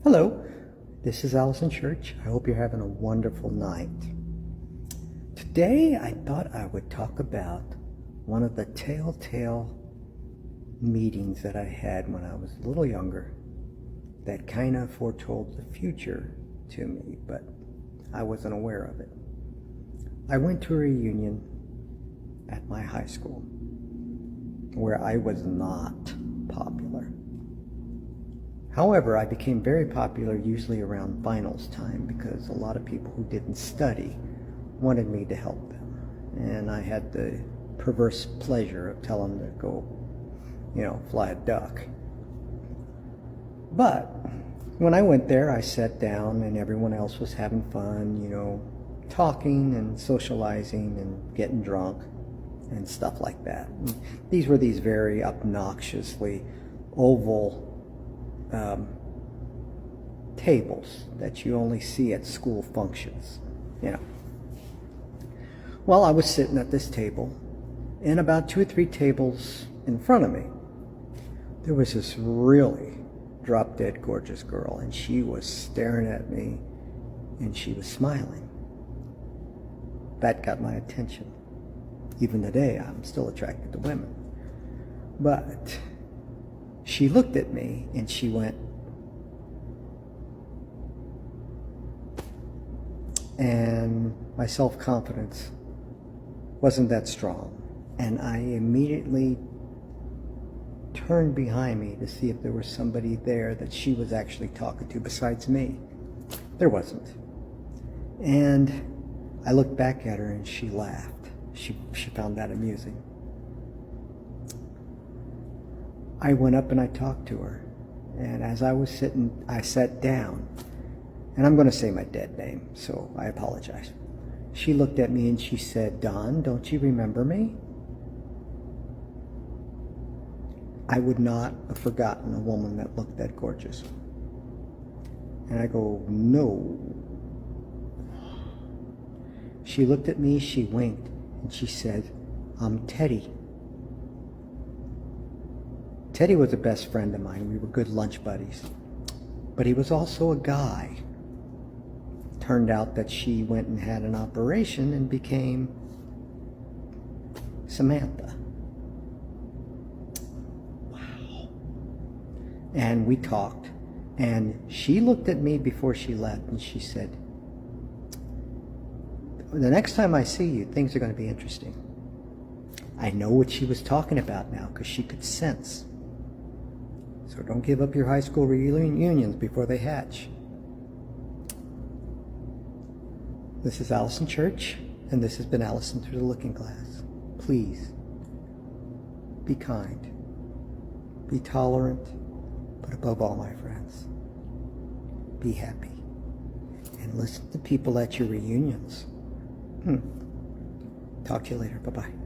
Hello, this is Allison Church. I hope you're having a wonderful night. Today I thought I would talk about one of the telltale meetings that I had when I was a little younger that kind of foretold the future to me, but I wasn't aware of it. I went to a reunion at my high school where I was not popular. However, I became very popular usually around finals time because a lot of people who didn't study wanted me to help them. And I had the perverse pleasure of telling them to go, fly a duck. But when I went there, I sat down and everyone else was having fun, talking and socializing and getting drunk and stuff like that. And these were these very obnoxiously oval tables that you only see at school functions, Well, I was sitting at this table, and about 2 or 3 tables in front of me, there was this really drop-dead gorgeous girl, and she was staring at me, and she was smiling. That got my attention. Even today, I'm still attracted to women. But she looked at me and she went, and my self-confidence wasn't that strong. And I immediately turned behind me to see if there was somebody there that she was actually talking to besides me. There wasn't. And I looked back at her and she laughed. She found that amusing. I went up and I talked to her, and as I was sitting, I sat down, and I'm going to say my dead name, so I apologize. She looked at me and she said, "Don, don't you remember me?" I would not have forgotten a woman that looked that gorgeous. And I go, "No." She looked at me, she winked, and she said, "I'm Teddy." Teddy was a best friend of mine. We were good lunch buddies. But he was also a guy. Turned out that she went and had an operation and became Samantha. Wow. And we talked. And she looked at me before she left and she said, "The next time I see you, things are going to be interesting." I know what she was talking about now because she could sense. So don't give up your high school reunions before they hatch. This is Allison Church, and this has been Allison Through the Looking Glass. Please, be kind, be tolerant, but above all, my friends, be happy. And listen to people at your reunions. Talk to you later. Bye-bye.